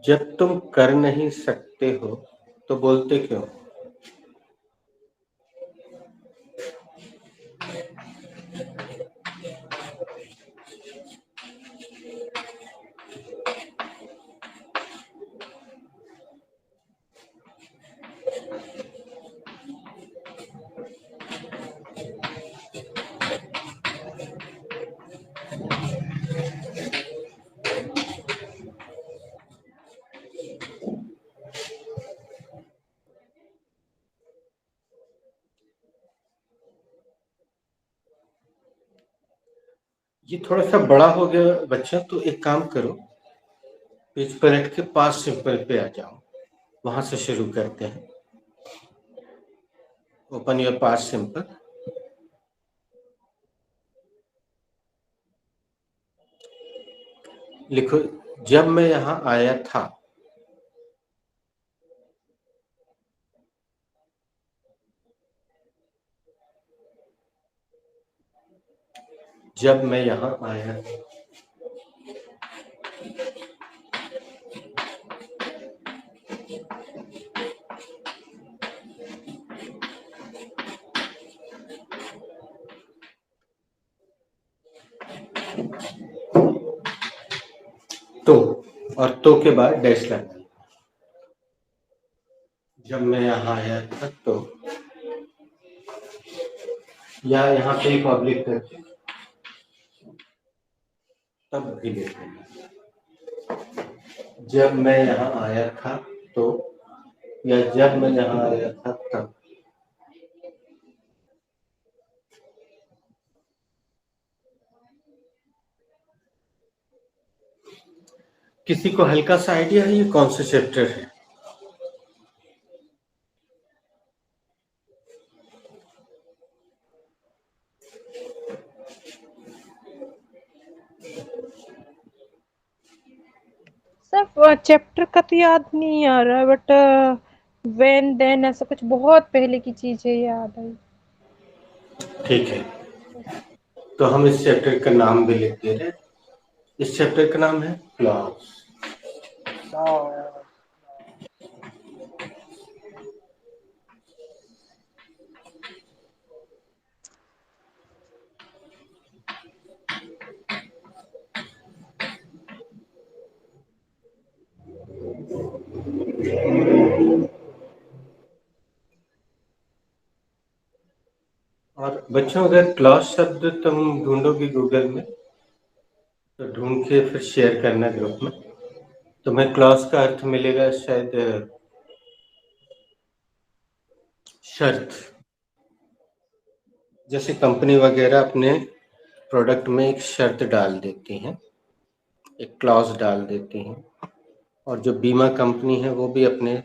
जब तुम कर नहीं सकते हो तो बोलते क्यों? ये थोड़ा सा बड़ा हो गया बच्चा, तो एक काम करो, पेज पलट के पास्ट सिंपल पे आ जाओ, वहां से शुरू करते हैं। Open your past simple. लिखो, जब मैं यहां आया था। जब मैं यहां आया था। तो, और तो के बाद डैश लगाना। जब मैं यहाँ आया था तो, या यहाँ पे एक ऑब्लिक करके तब भी लिख देना। जब मैं यहाँ आया था तो, या जब मैं यहाँ आया था तब। किसी को हल्का सा आइडिया है ये कौन सा चैप्टर है? सर चैप्टर का तो याद नहीं आ रहा, बट व्हेन देन ऐसा कुछ बहुत पहले की चीज है, याद आई। ठीक है, तो हम इस चैप्टर का नाम भी लिख दे रहे हैं। इस चैप्टर का नाम है क्लॉज। और बच्चों, अगर क्लॉज शब्द तुम ढूंढोगे गूगल में तो ढूंढ के फिर शेयर करना ग्रुप में। तुम्हें क्लॉज का अर्थ मिलेगा शायद शर्त। जैसे कंपनी वगैरह अपने प्रोडक्ट में एक शर्त डाल देती हैं, एक क्लॉज डाल देती हैं, और जो बीमा कंपनी है वो भी अपने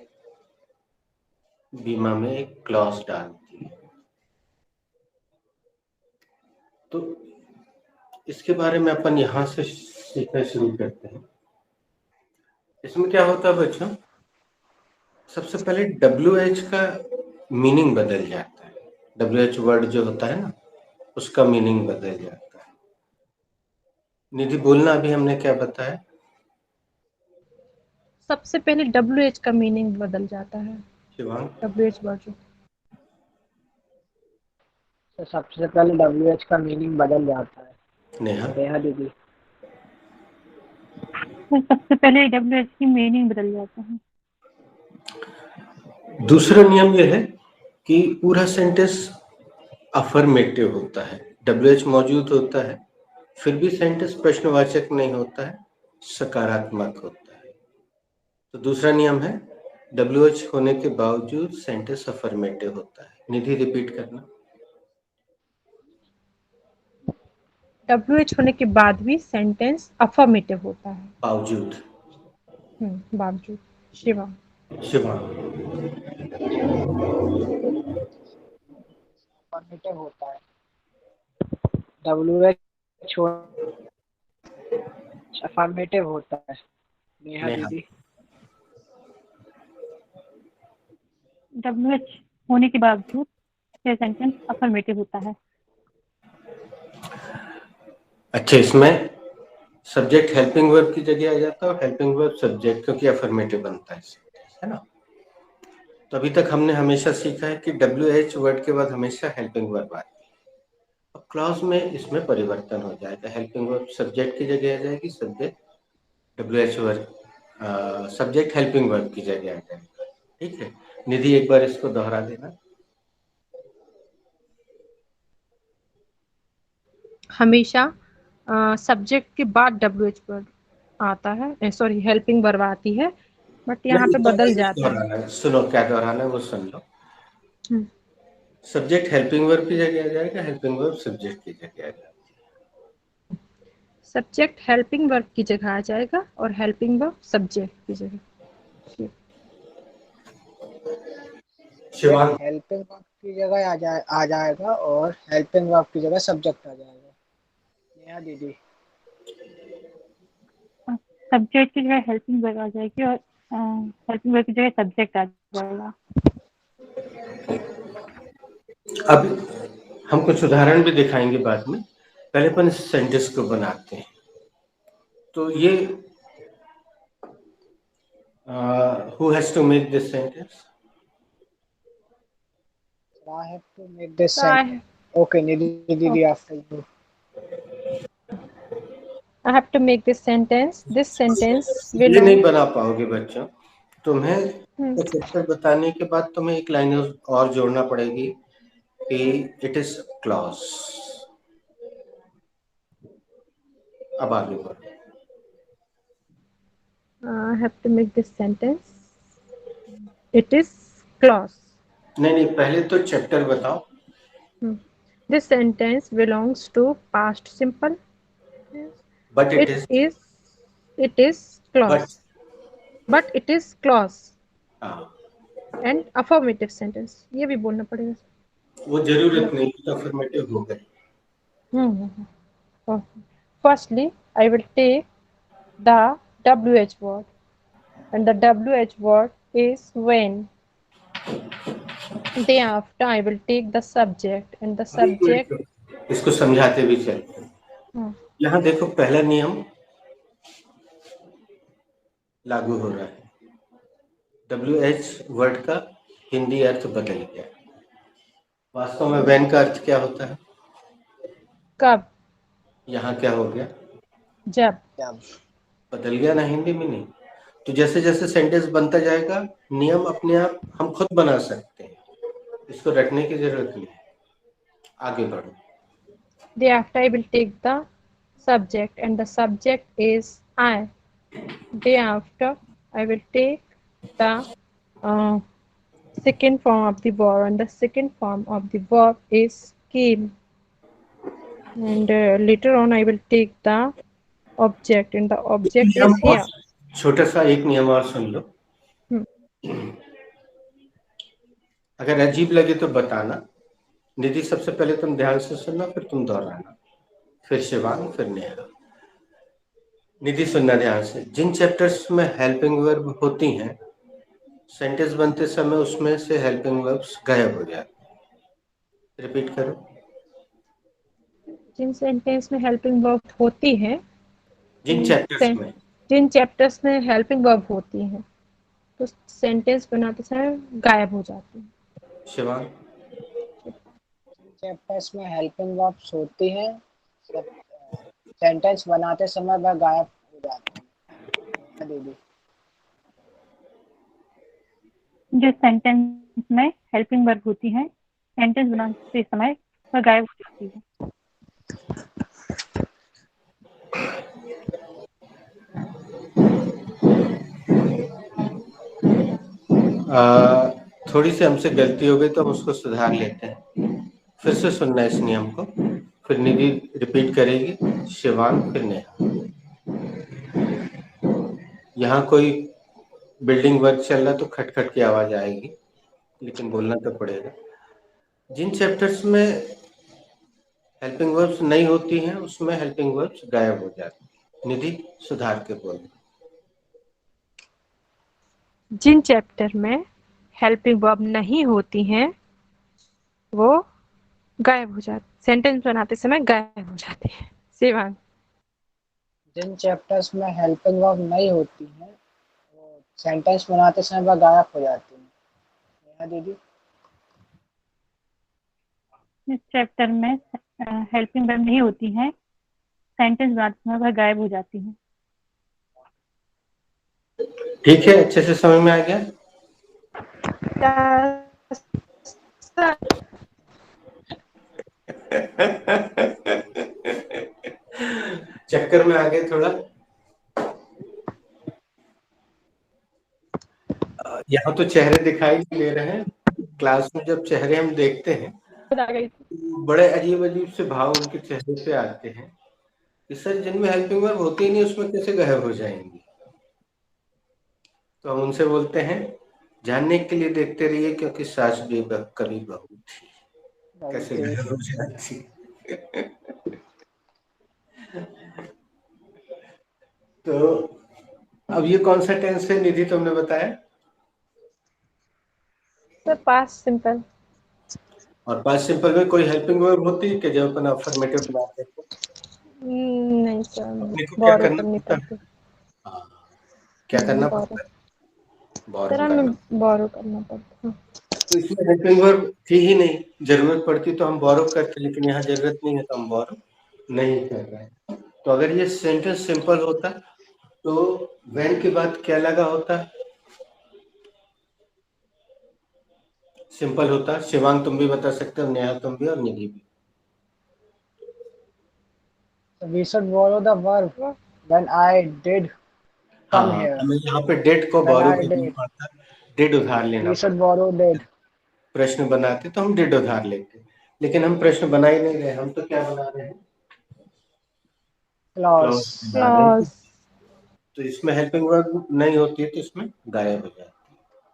बीमा में एक क्लॉज डालती है। तो इसके बारे में अपन यहाँ से सीखना शुरू करते हैं। इसमें क्या होता है बच्चों, सबसे पहले WH का मीनिंग बदल जाता है। WH वर्ड जो होता है ना, उसका मीनिंग बदल जाता है। निधि बोलना, अभी हमने क्या बताया? सबसे पहले WH का मीनिंग बदल जाता है। शिवांग? WH वर्ड जो तो सबसे पहले WH का मीनिंग बदल जाता है। नेहा? नेहा दीदी। सबसे पहले WH की मीनिंग बदल जाता है। दूसरा नियम यह है कि पूरा सेंटेंस अफर्मेटिव होता है। WH मौजूद होता है, फिर भी सेंटेंस प्रश्नवाचक नहीं होता है, सकारात्मक होता है। तो दूसरा नियम है, WH होने के बावजूद सेंटेंस अफर्मेटिव होता है। निधि रिपीट करना। WH होने के बाद भी सेंटेंस अफर्मेटिव होता है। बावजूद। बावजूद। शिवा। शिवांग? अफर्मेटिव होता है। WH अफर्मेटिव होता है। नेहा दीदी। WH होने के बावजूद यह सेंटेंस अफर्मेटिव होता है। अच्छा, इसमें सब्जेक्ट हेल्पिंग वर्ब की जगह आ जाता है और हेल्पिंग वर्ब सब्जेक्ट, क्योंकि अफर्मेटिव बनता है ना। तो अभी तक हमने हमेशा सीखा है कि WH वर्ड के बाद हमेशा हेल्पिंग वर्ब आती है। अब क्लॉज में इसमें परिवर्तन हो जाएगा, हेल्पिंग वर्ब सब्जेक्ट की जगह आ जाएगी, subject WH verb subject helping verb की जगह आ जाएगा। ठीक है निधि, एक बार इसको दोहरा देना। हमेशा सब्जेक्ट के बाद WH वर्ड आता है, सॉरी हेल्पिंग वर्ब आती है, बट यहाँ पे बदल जाता है। सुनो क्या दोहराना है वो सुन लो। सब्जेक्ट हेल्पिंग वर्ब की जगह आ जाएगा, हेल्पिंग वर्ब सब्जेक्ट की जगह आ जाएगा। सब्जेक्ट हेल्पिंग वर्ब की जगह आ जाएगा और हेल्पिंग वर्ब सब्जेक्ट की जगह। शिवांग, हेल्पिंग वर्ब की जगह आ जाएगा और हेल्पिंग वर्ब की जगह सब्जेक्ट आ जाएगा। नेहा दीदी, सब्जेक्ट की जगह हेल्पिंग वर्ब आ जाएगी और हेल्पिंग वर्ब की जगह सब्जेक्ट आ जाएगा। अब हम कुछ उदाहरण भी दिखाएंगे बाद में, पहले अपन इस सेंटेंस को बनाते हैं। तो ये who has to make this sentence? I have to make this So I sentence. Okay, Nidhi didi, after you. have to make this sentence. This sentence ये belong. नहीं बना पाओगे बच्चों, तुम्हें चैप्टर बताने के बाद तुम्हें एक लाइन और जोड़ना पड़ेगी कि इट इज क्लॉज। अब आगे बढ़ो। I have to make this sentence. It is clause. नहीं, पहले तो चैप्टर बताओ। This sentence belongs to past simple. But It is clause. But it is clause. And affirmative sentence. ये भी बोलना पड़ेगा। वो जरूरत नहीं, तो अफर्मेटिव हो गए। Firstly, I will take the WH word, and the WH word is when. Thereafter, I will take the subject, and the subject. इसको समझाते भी चलते। यहाँ देखो पहला नियम लागू हो रहा है, WH वर्ड का हिंदी अर्थ बदल गया। वास्तव में व्हेन का अर्थ क्या होता है? कब। यहाँ क्या हो गया? जब। बदल गया ना हिंदी में। नहीं तो जैसे जैसे सेंटेंस बनता जाएगा नियम अपने आप हम खुद बना सकते हैं, इसको रटने की जरूरत नहीं है। आगे बढ़ो। Thereafter, I will take the subject, and the subject is I. Thereafter, I will take the second form of the verb, and the second form of the verb is came. And later on, I will take the object, and the object is here. छोटा सा एक नियम और सुन लो, अगर अजीब लगे तो बताना। निधि, सबसे पहले तुम ध्यान से सुनना, फिर तुम दोहराना, फिर शिवांग, फिर नेहा। निधि सुनना ध्यान से। जिन चैप्टर्स में हेल्पिंग वर्ब होती हैं, सेंटेंस बनते समय उसमें से हेल्पिंग वर्ब्स गायब हो जाते हैं। रिपीट करो। जिन सेंटेंस में हेल्पिंग वर्ब होती है, जिन चैप्टर्स में हेल्पिंग वर्ब होती है तो सेंटेंस बनाते समय गायब हो जाती है। शिवांग, चैप्टर्स में हेल्पिंग वर्ब्स होती हैं, सब सेंटेंस बनाते समय वह गायब हो जाते हैं। दीदी, जो सेंटेंस में हेल्पिंग वर्ब होती है, सेंटेंस बनाते समय वह गायब हो जाती है। थोड़ी सी हमसे गलती हो गई तो हम उसको सुधार लेते हैं। फिर से सुनना इस नियम को, फिर निधि रिपीट करेगी, शिवांग, फिर नेहा। यहाँ कोई बिल्डिंग वर्क चल रहा तो खटखट की आवाज आएगी, लेकिन बोलना तो पड़ेगा। जिन चैप्टर्स में हेल्पिंग वर्ब्स नहीं होती हैं उसमें हेल्पिंग वर्ब्स गायब हो जाती हैं। निधि, सुधार के बोल। जिन चैप्टर में हेल्पिंग वर्ब नहीं होती हैं वो गायब हो जाते, सेंटेंस बनाते समय गायब हो जाते हैं। शिवांग। जिन चैप्टर्स में हेल्पिंग वर्ब नहीं होती है वो सेंटेंस बनाते समय वह गायब हो जाती है। नेहा दीदी। इस चैप्टर में हेल्पिंग वर्ब नहीं होती है, सेंटेंस बनाते समय वह गायब हो जाती है। ठीक है, अच्छे से समझ में आ गया। चक्कर में आ गए थोड़ा। यहाँ तो चेहरे दिखाई नहीं दे रहे हैं। क्लास में जब चेहरे हम देखते हैं बड़े अजीब अजीब से भाव उनके चेहरे पे आते हैं कि सर जिनमें हेल्पिंग वर्ब होती ही नहीं उसमें कैसे गायब हो जाएंगी। तो हम उनसे बोलते हैं जानने के लिए देखते रहिए क्योंकि सास भी कभी बहू थी, कैसे गायब हो जाती। तो अब ये कौन सा टेंस है निधि तुमने बताया? Sir past simple. और पास्ट सिंपल में कोई हेल्पिंग वर्ब होती है कि जब अपन अफर्मेटिव बनाते हैं? नहीं सर, अपने को क्या बोरो करना करनी पड़ता है? पड़ती। हाँ, क्या करना बोरो। पड़ता है? सर बोरो हमें करना। बोरो करना पड़ता है। तो इसमें हेल्पिंग वर्ब थी ही नहीं, जरूरत पड़ती तो हम बोरो करते, लेकिन यहाँ जरूरत नहीं है तो हम बोरो नहीं कर रहे हैं। तो अगर ये सेंटेंस सिंपल होता तो व्हेन के बाद क्या लगा होता? सिंपल होता। शिवांग तुम भी बता सकते हो, नेहा तुम भी, और निधि भी। We should borrow the verb when I did come हाँ, here. हमें यहाँ पे डेट को When बोरो I करना did. पड़ता, डेट उधार लेना We should पड़ता। borrow did. प्रश्न बनाते तो हम डेट उधार लेते, लेकिन हम प्रश्न बना ही नहीं रहे, हम तो क्या बना रहे हैं? Clause Clause. बना रहे हैं। क्लॉज। तो इसमें हेल्पिंग वर्ब नहीं होती है तो इसमें गायब हो जाती है,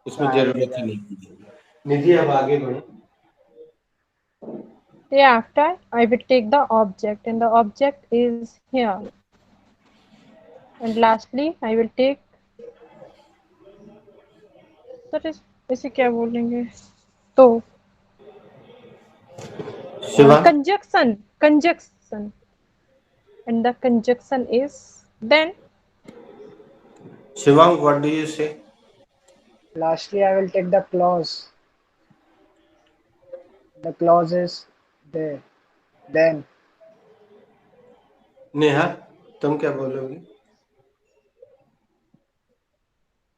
इसमें गायब हो जरूरत ही जाती नहीं की। निधि अब आगे बढ़ो। After I will take the object and the object is here. And lastly I will take, sir इसे क्या बोलेंगे? तो Shiva. conjunction and the conjunction is then. Shivang what do you से? Lastly, I will take the clause. The clause is there. Then. Neha तुम क्या बोलोगी?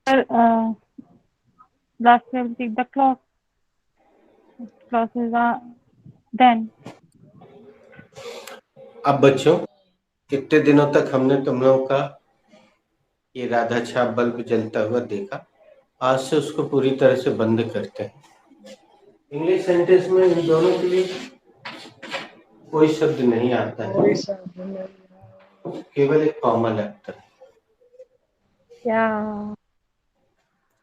Sir last में tick the clause, clause is then. अब बच्चों, कितने दिनों तक हमने तुम लोगों का ये राधा छाप बल्ब जलता हुआ देखा, आज से उसको पूरी तरह से बंद करते हैं। इंग्लिश सेंटेंस में इन दोनों के लिए कोई शब्द नहीं आता है, केवल एक कॉमा लगता है। क्या?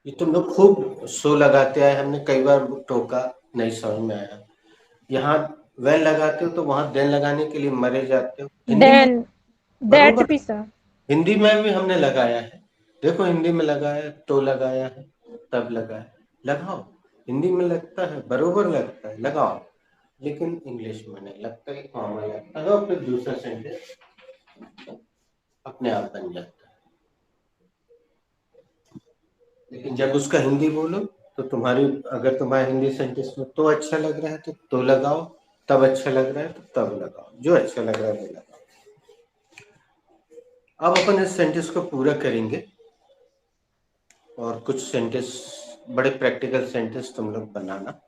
ये तुम लोग खूब सो लगाते आए, हमने कई बार टोका, नहीं समझ में आया। यहाँ वह लगाते हो तो वहां देन लगाने के लिए मरे जाते हो। हिंदी में then that बरोबर, भी सर। हिंदी में भी हमने लगाया है। देखो हिंदी में लगाया, तो लगाया है, तब लगाया, लगाओ। हिंदी में लगता है, बरोबर लगता है, लगाओ। लेकिन इंग्लिश में नहीं लगता, कि कॉमा लगता है और फिर दूसरा सेंटेंस अपने आप बन जाता है। लेकिन जब उसका हिंदी बोलो तो तुम्हारी, अगर तुम्हारे हिंदी सेंटेंस में तो अच्छा लग रहा है तो लगाओ, तब अच्छा लग रहा है तो तब लगाओ, जो अच्छा लग रहा है वो लगाओ। अब अपन इस सेंटेंस को पूरा करेंगे और कुछ सेंटेंस, बड़े प्रैक्टिकल सेंटेंस तुम लोग बनाना।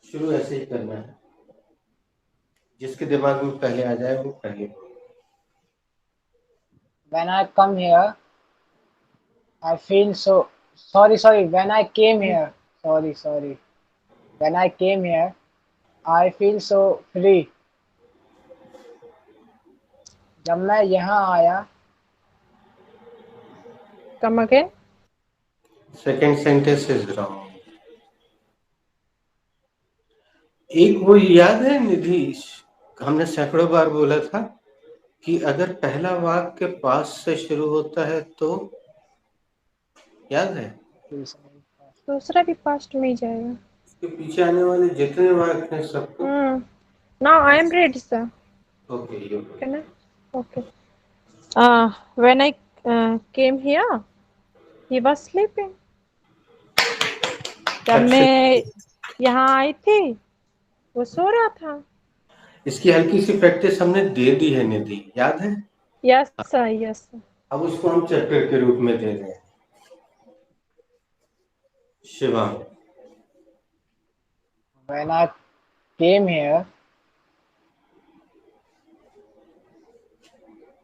शुरू ऐसे ही करना है, जिसके दिमाग में पहले आ जाए वो पहले। When I come here, I feel so. Sorry. When I came here. Sorry. When I came here, I feel so free. जब मैं यहाँ आया. come again. Second sentence is wrong. एक वो याद है निधि, हमने सैकड़ों बार बोला था कि अगर पहला वाक्य पास से शुरू होता है तो, याद है? दूसरा भी पास्ट में ही जाएगा। उसके पीछे आने वाले जितने वाक्य हैं सबको Now I am ready, sir. Okay, you. Can I? Okay. When I came here, he was sleeping. जब अच्छा, मैं यहाँ आई थी, वो सो रहा था. इसकी हल्की सी प्रैक्टिस हमने दे दी है निधि, याद है? Yes, sir. Yes, sir. अब उसको हम चैप्टर के रूप में दे रहे हैं। Shivang, When I came here,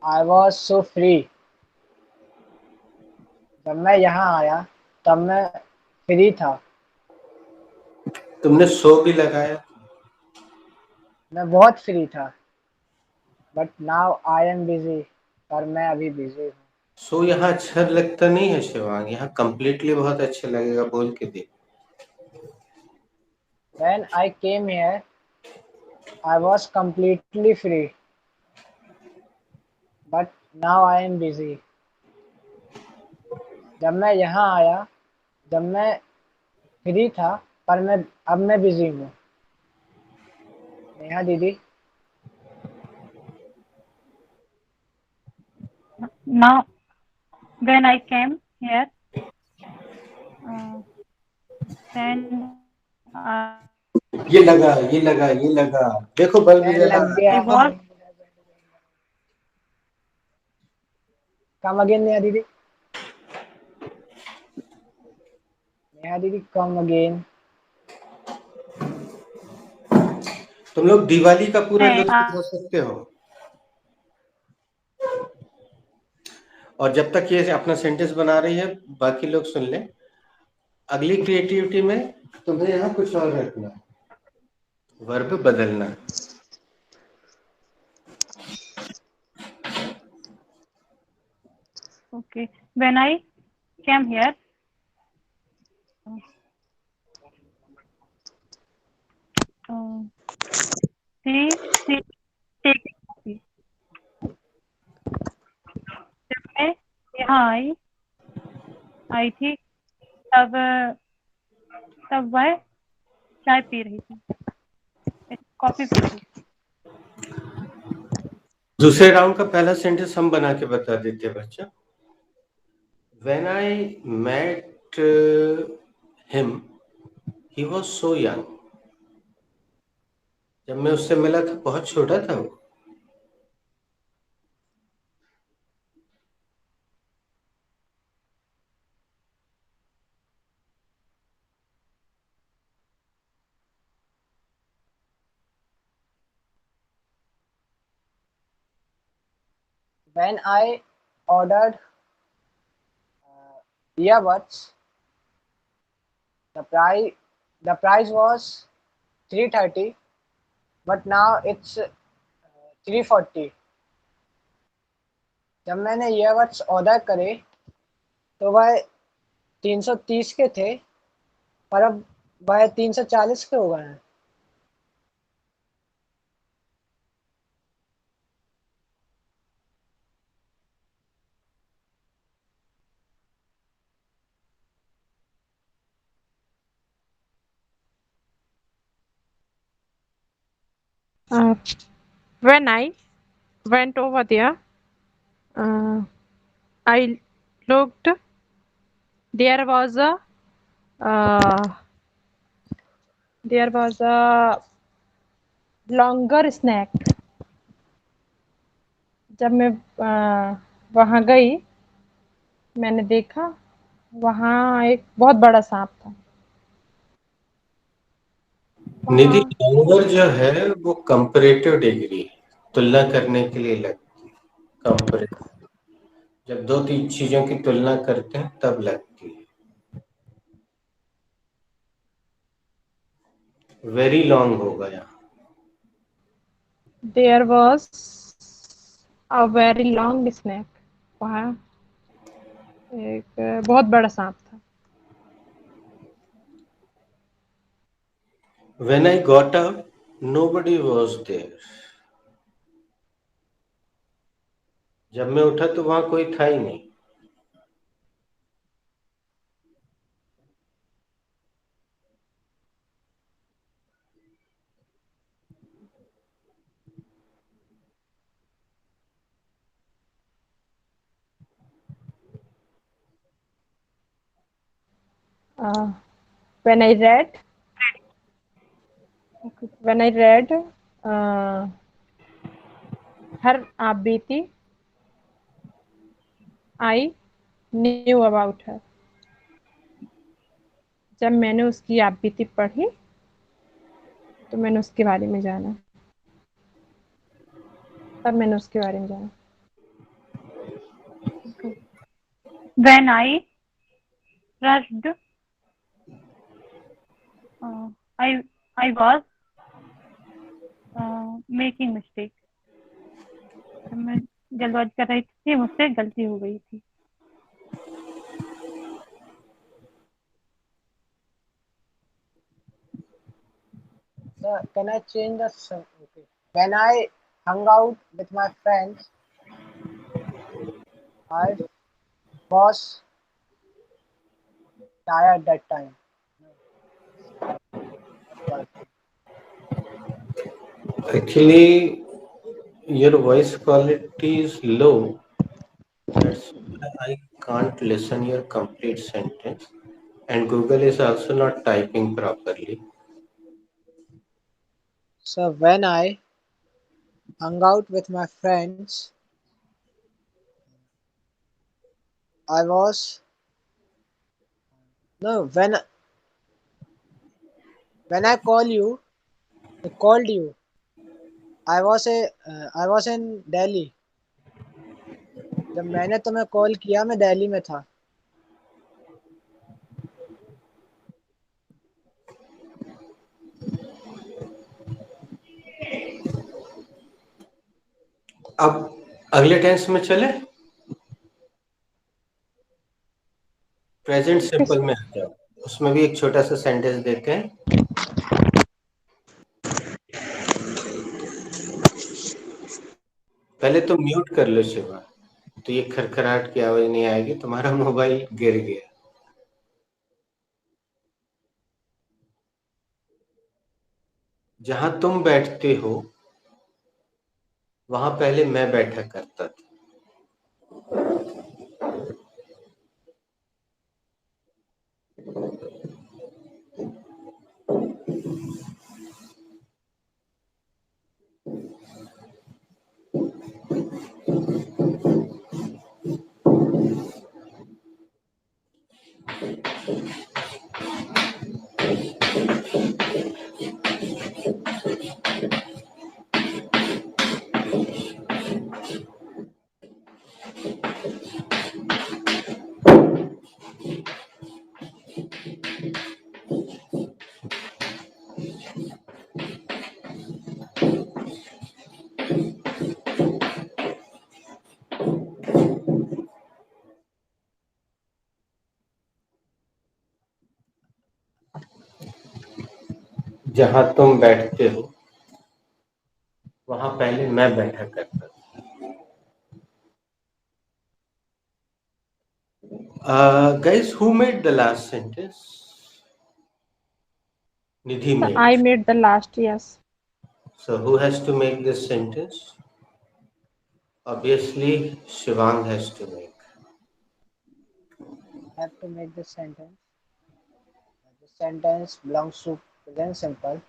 I was so free. जब मैं यहाँ आया तब मैं फ्री था। तुमने सो भी लगाया। मैं बहुत फ्री था। But now I am busy. पर मैं अभी बिजी हूँ। सो यहाँ अच्छा लगता नहीं है शिवांग, यहाँ कंप्लीटली बहुत अच्छा लगेगा, बोल के दे। When I came here, I was completely free. But now I am busy. जब मैं यहाँ आया जब मैं फ्री था पर अब मैं बिजी हूँ। नेहा दीदी। Now, when I came here, then ये लगा, देखो बल्ब फैन जला। लग गया। I was come again Neha दीदी। नेहा दीदी कम अगेन। तुम लोग दिवाली का पूरा मैं लुत्फ उठा सकते हो। और जब तक ये अपना सेंटेंस बना रही है, बाकी लोग सुन लें। अगली क्रिएटिविटी में तुम्हें यहाँ कुछ और रखना, वर्ब बदलना। okay. When I came here, she taking coffee. जब मैं यहाँ आई थी तब तब वह चाय पी रही थी, कॉफी पी रही थी। दूसरे राउंड का पहला सेंटेंस हम बना के बता देते हैं बच्चा। When I met him, he was so young. जब मैं उससे मिला था बहुत छोटा था वो। When I ordered earbuds, the price was 330, but now it's 340. जब मैंने ईयरबड्स ऑर्डर करे तो वह 330 के थे, पर अब वह 340 के हो गए हैं। When I went over there, I looked. There was a longer snack. जब मैं वहां गई, मैंने देखा वहां एक बहुत बड़ा सांप था। निधि, वहां लॉन्गर जो है वो कंपैरेटिव डिग्री है, तुलना करने के लिए लगती है। कंपैरेटिव, जब दो तीन चीजों की तुलना करते हैं तब लगती है। वेरी लॉन्ग होगा यहाँ। there was a very long snake. वहां एक बहुत बड़ा सांप था। When I got up, nobody was there. जब मैं उठा तो वहां कोई था ही नहीं। When I read, her Abiti, I knew about her. जब मैंने उसकी आपबीती पढ़ी तो मैंने उसके बारे में जाना, तब मैंने उसके बारे में जाना. When I rushed, I was making mistake. मैं जल्दबाजी कर रही थी, मुझसे गलती हो गई थी. Sir, can I change the okay. When I hung out with my friends, I was tired that time. Actually, your voice quality is low. That's why I can't listen your complete sentence. And Google is also not typing properly. So when I hung out with my friends, I was no when I called you. I was in Delhi. जब मैंने तुम्हें call किया मैं दिल्ली में था. अब अगले tense में चले, प्रेजेंट सिंपल में आ जाओ. उसमें भी एक छोटा सा सेंटेंस देते हैं. पहले तो म्यूट कर लो शिवा, तो ये खरखराहट की आवाज नहीं आएगी. तुम्हारा मोबाइल गिर गया. जहां तुम बैठते हो वहां पहले मैं बैठा करता था. जहां तुम बैठते हो वहां पहले मैं बैठा करता था. Guys, who made the last sentence? Nidhi So made. I made the last, yes. So who has to make this sentence? Obviously, Shivang has to make. I have to make this sentence. This sentence belongs to present simple.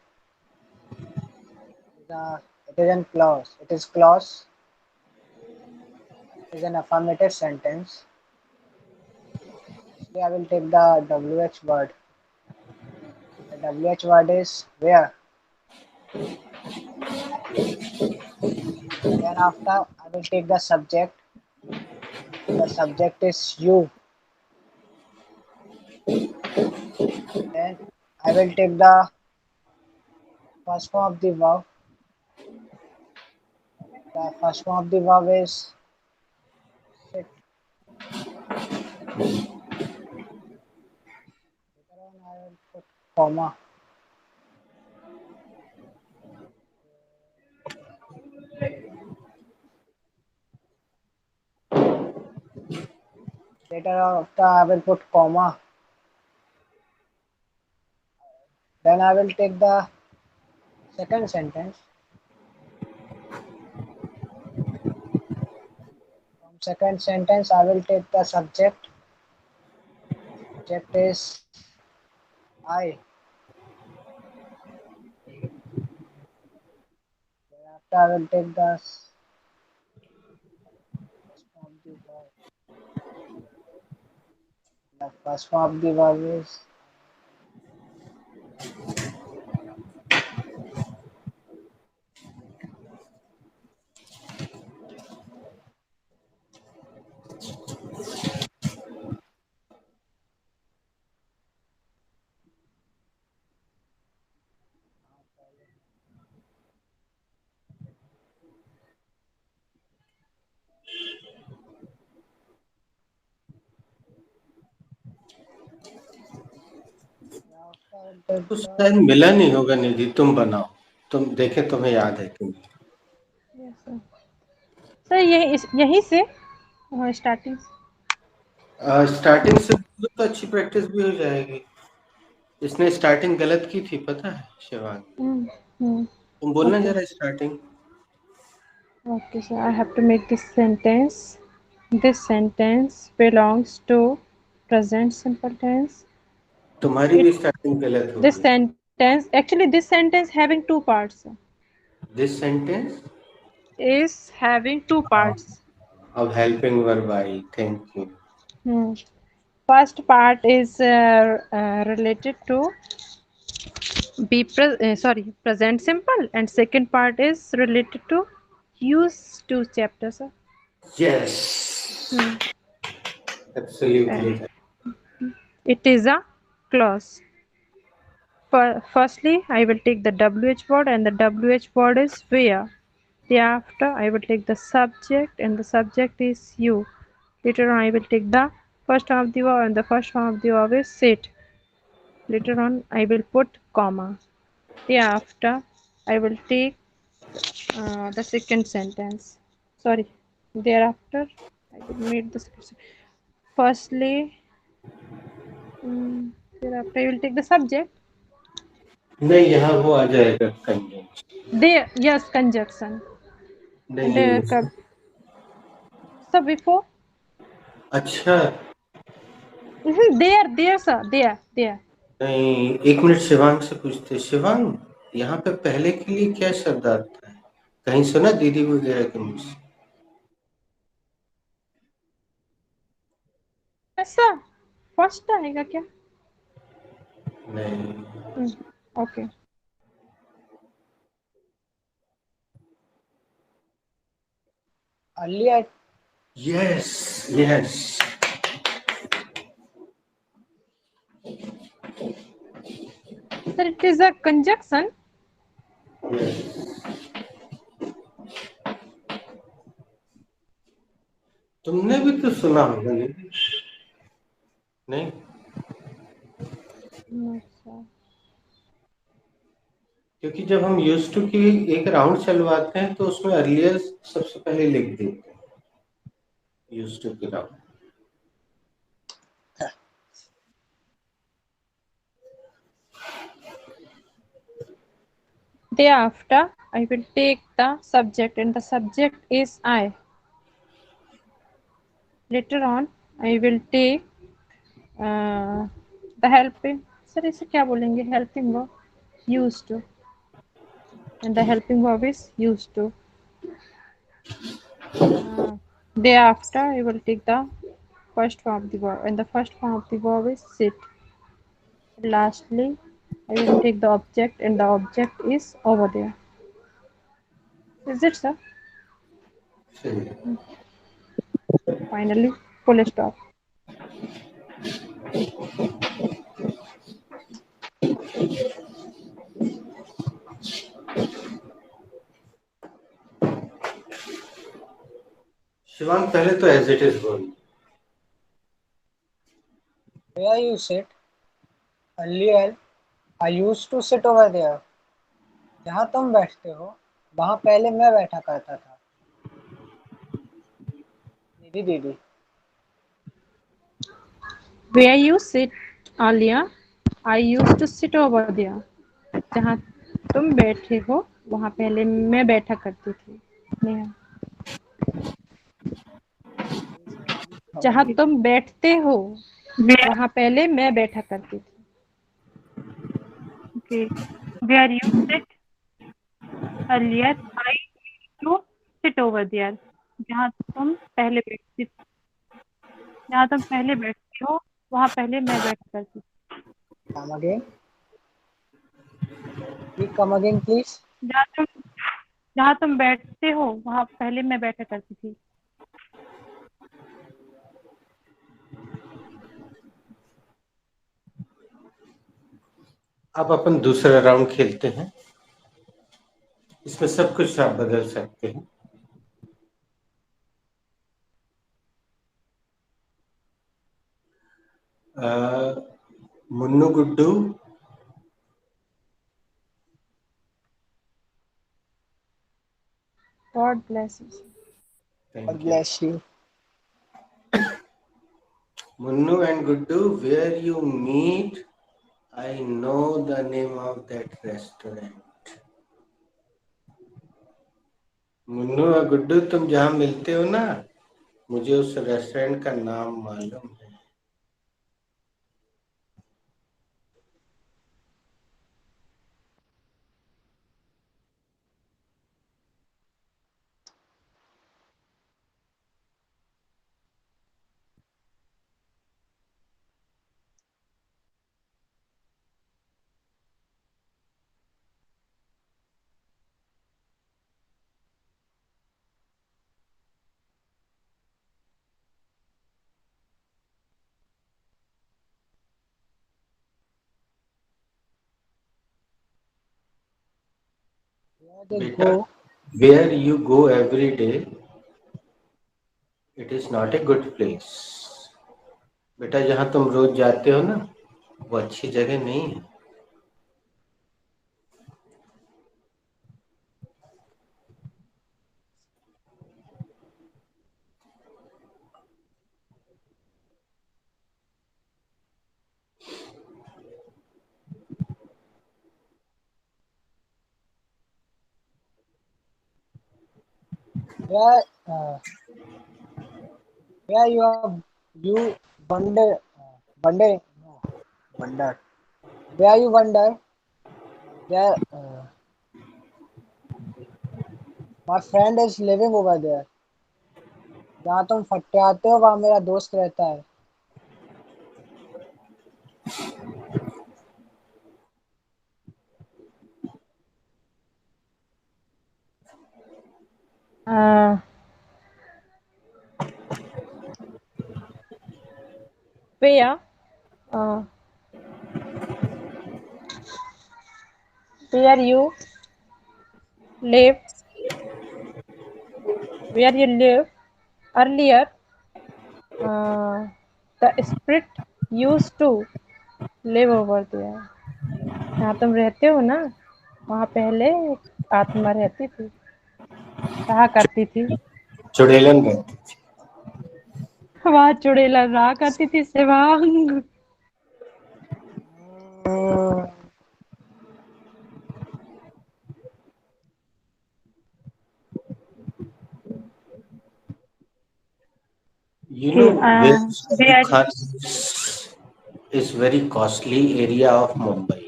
It is in clause. It is clause. It is an affirmative sentence. Firstly, I will take the WH word. The WH word is where. Then after, I will take the subject. The subject is you. Then I will take the first form of the verb. The first form of the verb is sit. Later on, I will put comma. Later after, I will put comma. Then I will take the second sentence. From second sentence, I will take the subject. Subject is I. Thereafter, I will take the first form of the verb. The first form of the verb is thereafter, I will take कुछ the शायद मिला नहीं होगा निधि, तुम बनाओ, तुम देखे तुम्हें याद है कि नहीं। Yes, sir. सर यहीं से स्टार्टिंग। स्टार्टिंग से बोलो तो अच्छी प्रैक्टिस भी हो जाएगी। इसने स्टार्टिंग गलत की थी, पता है शिवांग? तुम बोलना Okay. जरा starting. Okay, so I have to make this sentence. This sentence belongs to present simple tense. तुम्हारी It भी स्टार्टिंग गलत this होगी। sentence actually this sentence having two parts. This sentence Is having two parts. अब helping verb I, thank you. First part is related to present simple, and second part is related to use to chapter, sir. Yes, absolutely. It is a clause. Firstly, I will take the WH word, and the WH word is where. Thereafter, I will take the subject, and the subject is you. Later on, I will take the first form of the verb, and the first form of the verb is sit. Later on, I will put comma. Thereafter, I will take the second sentence. Sorry. Thereafter, I will make the firstly. Thereafter, I will take the subject. नहीं, यहाँ वो आ जाएगा conjunction. There, yes, conjunction. नहीं And use। so before. अच्छा There, sir. There. नहीं, एक minute Shivang से पूछते। शिवांग, यहाँ पे पहले के लिए क्या शब्द आता है? कहीं सुना दीदी वगैरह के मुझसे? ऐसा फर्स्ट आएगा क्या? नहीं। Okay. earlier. Yes yes. Sir, it is a conjunction. तुमने भी तो सुना होगा नहीं? नहीं, अच्छा। क्योंकि जब हम यूज टू की एक राउंड चलवाते हैं तो उसमें अर्लियर सबसे पहले लिख देते हैं, यूज टू की round. Thereafter, I will take the subject, and the subject is I. Later on, I will take the helping. Sir, इसे क्या बोलेंगे? Helping verb used to, and the helping verb is used to. Thereafter, I will take the first form of the verb, and the first form of the verb is sit. Lastly, I will take the object, and the object is over there. Is it, sir? सही। Finally, full stop. Shivang, पहले तो as it is बोल। Where you sit? Earlier, I used to sit over there. जहाँ तुम बैठते हो वहाँ पहले मैं बैठा करता था। निधि दीदी। Where you sit earlier, I used to sit over there. जहाँ तुम बैठे हो वहाँ पहले मैं बैठा करती थी। नेहा। जहाँ तुम बैठते हो वहाँ पहले मैं बैठा करती थी। Okay. Where you sit earlier, I used to sit over there. जहाँ तुम पहले बैठती जहाँ तुम पहले बैठती हो वहाँ पहले मैं बैठा करती थी। Come again. Come again, please. जहाँ तुम जहाँ तुम बैठते हो वहाँ पहले मैं बैठा करती थी। अब अपन दूसरा राउंड खेलते हैं। इसमें सब कुछ आप बदल सकते हैं। Munnu Guddu, God bless you. God thank you. bless you. Munnu and Guddu, where you meet, I know the name of that restaurant. Munnu और गुड्डू, तुम जहाँ मिलते हो ना, मुझे उस रेस्टोरेंट का नाम मालूम है। Where they बेटा, go? where you go every day, it is not a good place. बेटा, जहाँ तुम रोज जाते हो ना, वो अच्छी जगह नहीं है। Where where you wonder wonder no, wonder. Where you wonder? There my friend is living over there. जहाँ तुम फट्टे आते हो वहाँ मेरा दोस्त रहता है। Uh, where uh, where you live where you live earlier, the spirit used to live over there. जहाँ तुम रहते हो ना वहाँ पहले एक आत्मा रहती थी, रहा करती थी। चुड़ैलन रहती थी। वहाँ चुड़ैल रहा करती थी, Shivang. You know where Shahrukh where Khan is very costly area of Mumbai.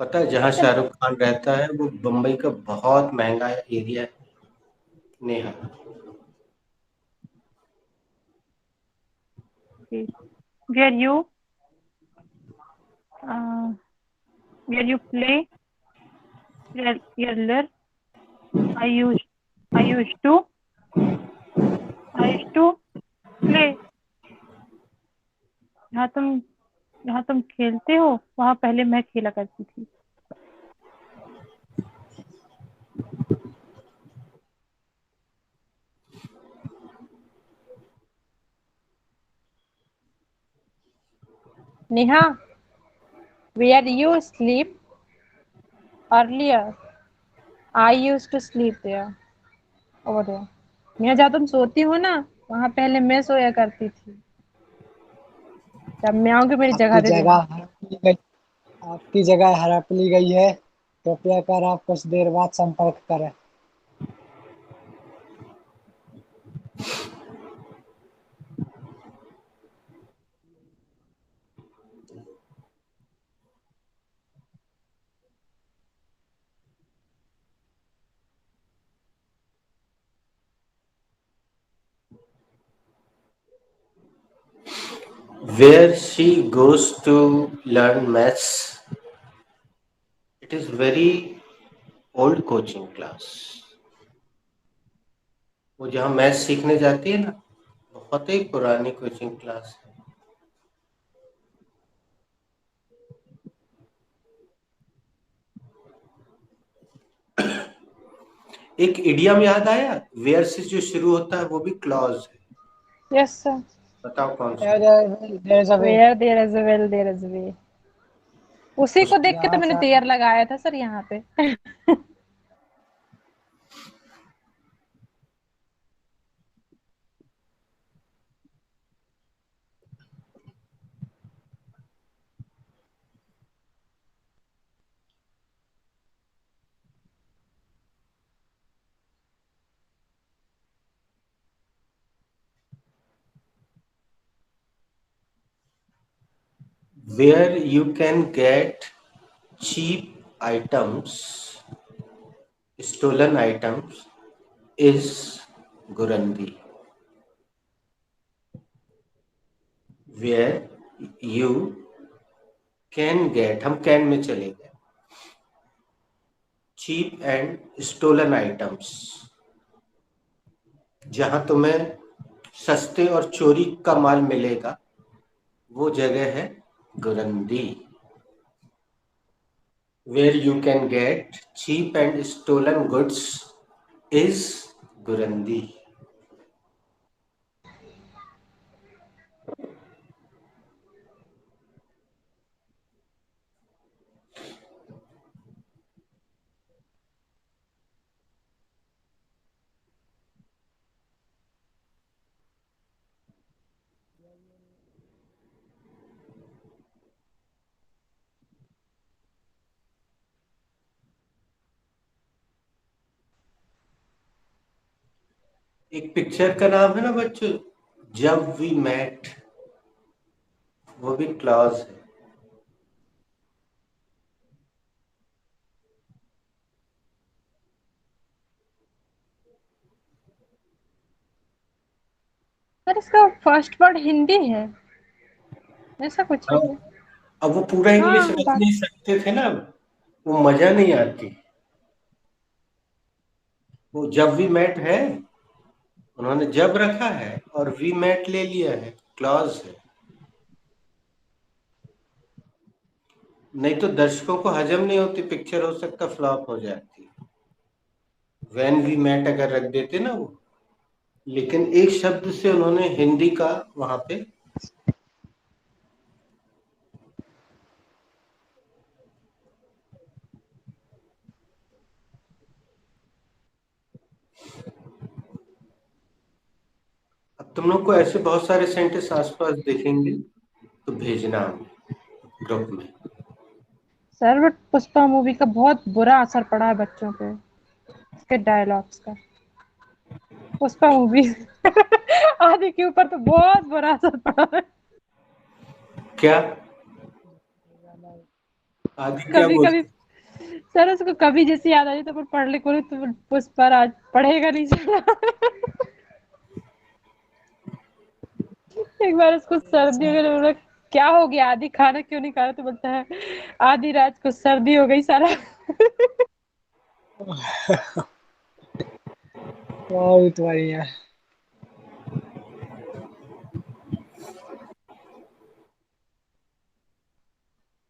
पता है जहाँ शाहरुख खान रहता है वो बम्बई का बहुत महंगा एरिया है। Neha, where you uh, where you play earlier, I used I used to play. जहाँ तुम खेलते हो वहाँ पहले मैं खेला करती थी। Neha, where you sleep earlier, I used to sleep there over there. Neha, जहाँ तुम सोती हो ना वहाँ पहले मैं सोया करती थी। जब मैं आऊंगी मेरी जगह आपकी दे जगह देना। हड़प ली गई आपकी जगह हड़प ली गई है। कृपया कर आप कुछ देर बाद संपर्क करें। where she goes to learn maths. It is very old coaching class. वो जहाँ मैथ्स सीखने जाती है ना, बहुत ही पुरानी कोचिंग क्लास है। एक इडियम याद आया, वेयर से जो शुरू होता है वो भी क्लॉज है। Yes, sir. बताओ कौन सा? There is a way. Where there is a will, there is a way. उसी को देख के तो यहाँ मैंने से देर लगाया था सर यहाँ पे। Where you can get cheap items, stolen items is Gurandi. Where you can get, हम कैन में चले गए, cheap and stolen items, जहां तुम्हें सस्ते और चोरी का माल मिलेगा वो जगह है गुरंदी। Where you can get cheap and stolen goods is Gurandi. एक पिक्चर का नाम है ना बच्चों, जब वी मेट, वो भी क्लॉज है। सर इसका फर्स्ट वर्ड हिंदी है, ऐसा कुछ है क्या? अब वो पूरा इंग्लिश हाँ, रख नहीं सकते थे ना, वो मजा नहीं आती। वो जब वी मेट है, उन्होंने जब रखा है और वी मेट ले लिया है, क्लॉज है। नहीं तो दर्शकों को हजम नहीं होती पिक्चर, हो सकता फ्लॉप हो जाती। व्हेन वी मेट अगर रख देते ना वो, लेकिन एक शब्द से उन्होंने हिंदी का वहां पे अब तुम लोग को ऐसे बहुत सारे सेंटेंस आसपास दिखेंगे तो भेजना ग्रुप में। सर बट पुष्पा मूवी का बहुत बुरा असर पड़ा है बच्चों पे, इसके डायलॉग्स का। पुष्पा मूवी आदि के ऊपर तो बहुत बुरा असर पड़ा है। क्या आदि क्या कभी कभी बोलते? सर उसको कभी जैसी याद आई तो फिर पढ़ ले कोई तो पुष्पा आज पढ़ेगा नहीं चला। एक बार उसको सर्दी हो गई, बोला क्या हो गया आदि, खाना क्यों नहीं खा रहा, तो बोलता है आदि रात को सर्दी हो गई सारा। बहुत बढ़िया।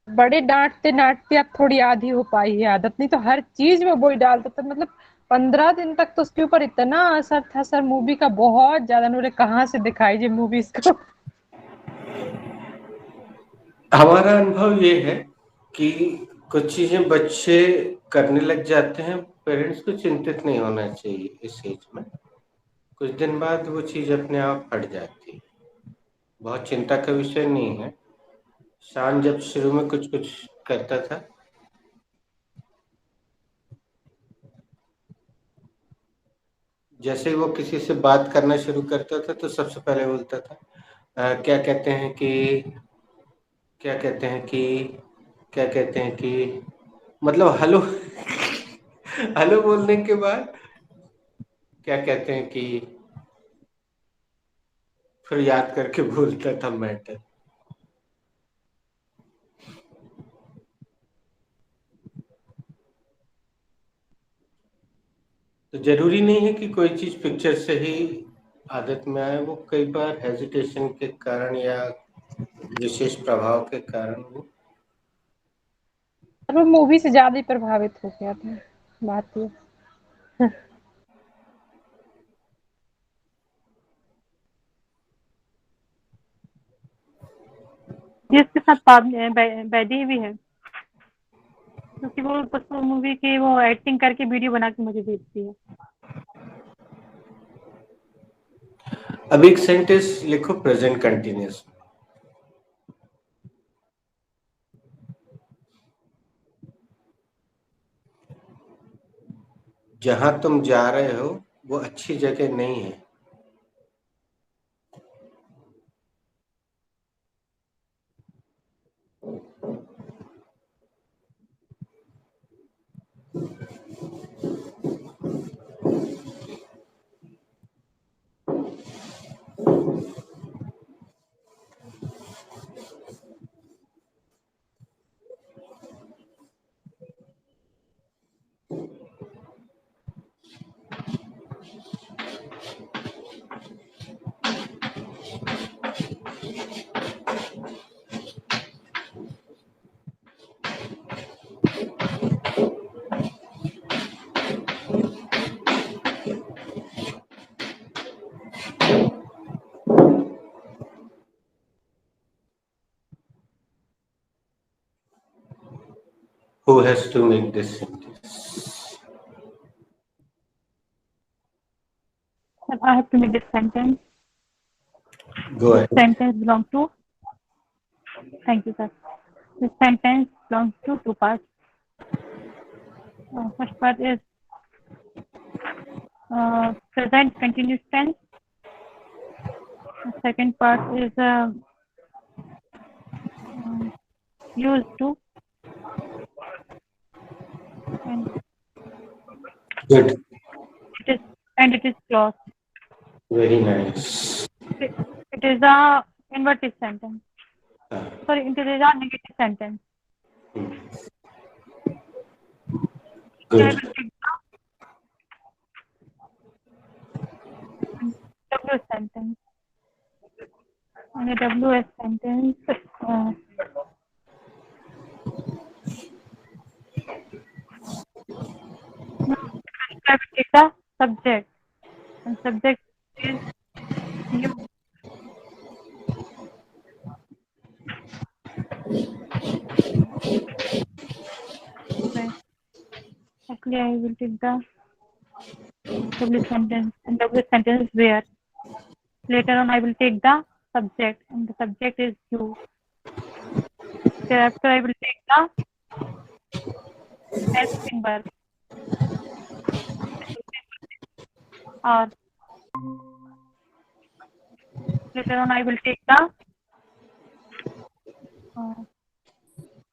बड़े डांटते डांटते अब थोड़ी आधी हो पाई है आदत, नहीं तो हर चीज में वही डालता था। मतलब 15 दिन तक तो उसके ऊपर इतना असर था सर मूवी का, बहुत ज्यादा। उन्होंने कहाँ से दिखाई जी मूवी इसको। हमारा अनुभव ये है कि कुछ चीजें बच्चे करने लग जाते हैं, पेरेंट्स को चिंतित नहीं होना चाहिए इस एज में। कुछ दिन बाद वो चीज अपने आप हट जाती है, बहुत चिंता का विषय नहीं है। शान जब शुरू में कुछ कुछ करता था, जैसे ही वो किसी से बात करना शुरू करता था तो सबसे पहले बोलता था क्या कहते हैं कि, क्या कहते हैं कि, क्या कहते हैं कि, मतलब हेलो हेलो बोलने के बाद क्या कहते हैं कि, फिर याद करके बोलता था मैटर। तो जरूरी नहीं है कि कोई चीज पिक्चर से ही आदत में आए, वो कई बार हेजिटेशन के कारण या विशेष प्रभाव के कारण वो मूवी से ज्यादा ही प्रभावित हो गया था, बात ये। जिसके साथ बैदी भी है, क्योंकि वो पुष्पा मूवी की वो एक्टिंग करके वीडियो बना के मुझे भेजती है। अब एक सेंटेंस लिखो प्रेजेंट कंटिन्यूअस। जहां तुम जा रहे हो वो अच्छी जगह नहीं है। Who has to make this sentence? And I have to make this sentence. Go ahead. This sentence belongs to. Thank you, sir. This sentence belongs to two parts. First part is present continuous tense. The second part is used to, and Good. it is clause. Very nice. It is a inverted sentence. Sorry, it is a negative sentence. Good. I will take the WS sentence. And the WS sentence, I will take the subject, and subject is you. Okay. Actually, I will take the W sentence, and W sentence is where. Later on, I will take the subject, and the subject is you. Thereafter, I will take the helping verb. Or later on, I will take the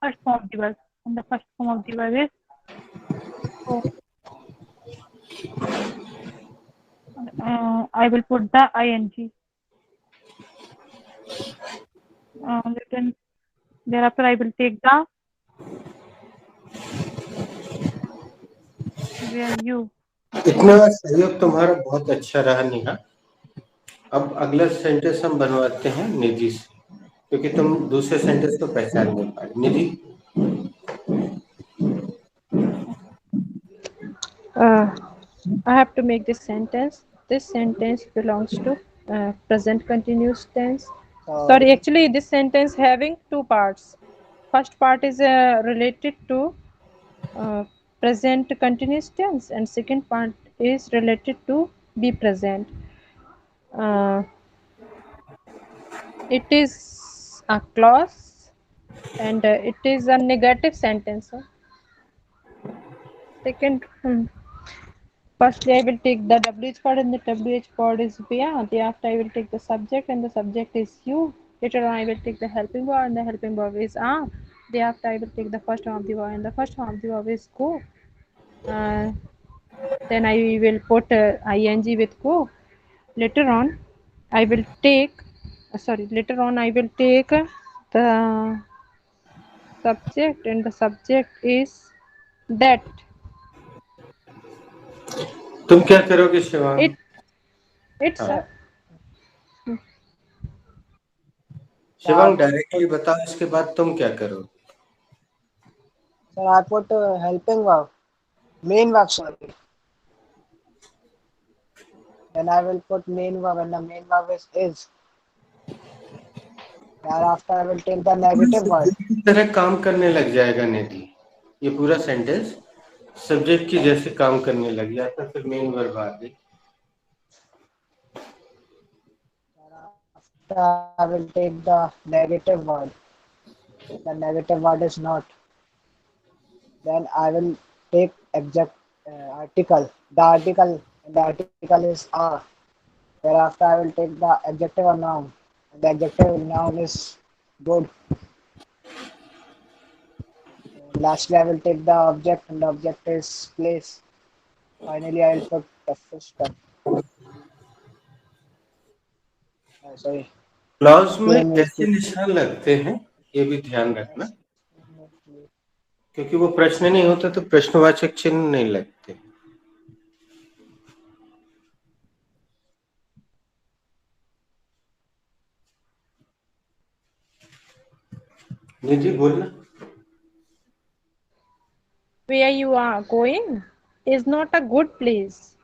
first form of the verb, and the first form of the verb is go. I will put the ing. Then thereafter, I will take the where you. इतना सहयोग तुम्हारा बहुत अच्छा रहा नेहा। अब अगला sentence हम बनवाते हैं निधि से, क्योंकि तुम दूसरे सेंटेंस को पहचान नहीं पाए। निधि, I have to make this sentence. This sentence belongs to present continuous tense. Sorry, actually, this sentence having two parts. First part is related to present continuous tense, and second part is related to be present. It is a clause, and it is a negative sentence. Second, firstly, I will take the WH part, and the WH part is via. Thereafter, I will take the subject, and the subject is you. Later on, I will take the helping verb, and the helping verb is are. Thereafter, I will take the first form of the verb, and the first form of the verb is go. Then I will put ing with go. Later on, I will take. Later on, I will take the subject, and the subject is that. तुम क्या करोगे Shivang? It's हाँ, Shivang Sir, directly बताओ, इसके बाद तुम क्या करोगे? sir, I put helping verb, main verb, sorry. Then I will put main verb, and the main verb is. Thereafter, I will take the negative word. Subject की तरह काम करने लग जाएगा निधि, ये पूरा सेंटेंस सब्जेक्ट की जैसे काम करने लग जाता, फिर मेन वर्ब आ गई। Thereafter, I will take the negative word. The negative word is not. Then I will take article. The article is are. Thereafter, I will take the adjective or noun. The adjective noun is good. Lastly, I will take the object, and the object is place. Finally, I will put the full stop. Sorry. Clause में Claim is कैसे निशान लगते हैं ये भी ध्यान रखना, yes. क्योंकि वो प्रश्न नहीं होता तो प्रश्नवाचक चिन्ह नहीं लगते। निधि बोलना। where you are going is not a good place.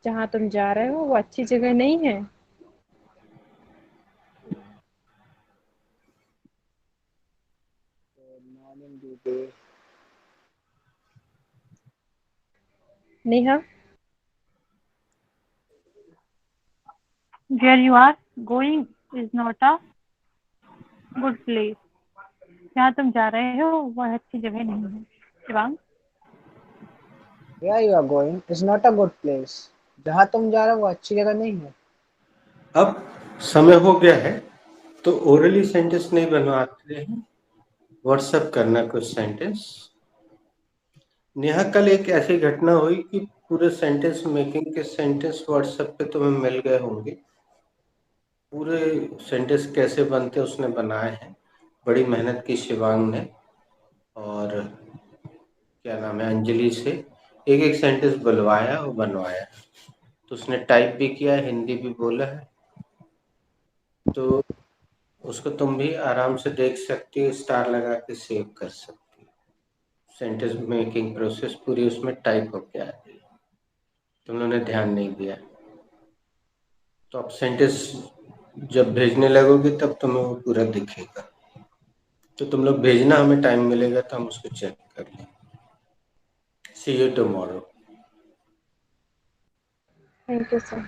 जहाँ तुम जा रहे हो वो अच्छी जगह नहीं है। Morning duty. Neha, Where you are going is not a good place. जहाँ तुम जा रहे हो वह अच्छी जगह नहीं है। Shivang, Where you are going is not a good place. जहाँ तुम जा रहे हो वो अच्छी जगह नहीं है। अब समय हो गया है तो ओरली सेंटेंस नहीं बनवाते हैं, व्हाट्सएप करना कुछ सेंटेंस। नेहा, कल एक ऐसी घटना हुई कि पूरे सेंटेंस मेकिंग के सेंटेंस व्हाट्सएप पे तुम्हें मिल गए होंगे। पूरे सेंटेंस कैसे बनते उसने बनाए हैं, बड़ी मेहनत की शिवांग ने, और क्या नाम है, अंजलि से एक एक सेंटेंस बुलवाया और बनवाया। तो उसने टाइप भी किया है, हिंदी भी बोला है, तो उसको तुम भी आराम से देख सकती हो, स्टार लगा के सेव कर सकती हो। सेंटेंस मेकिंग प्रोसेस पूरी उसमें टाइप होके आ गई, तुम लोगों ने ध्यान नहीं दिया। तो अब सेंटेंस जब भेजने लगोगे तब तुम्हें वो पूरा दिखेगा, तो तुम लोग भेजना, हमें टाइम मिलेगा तो हम उसको चेक कर लेंगे। See you tomorrow. Thank you sir.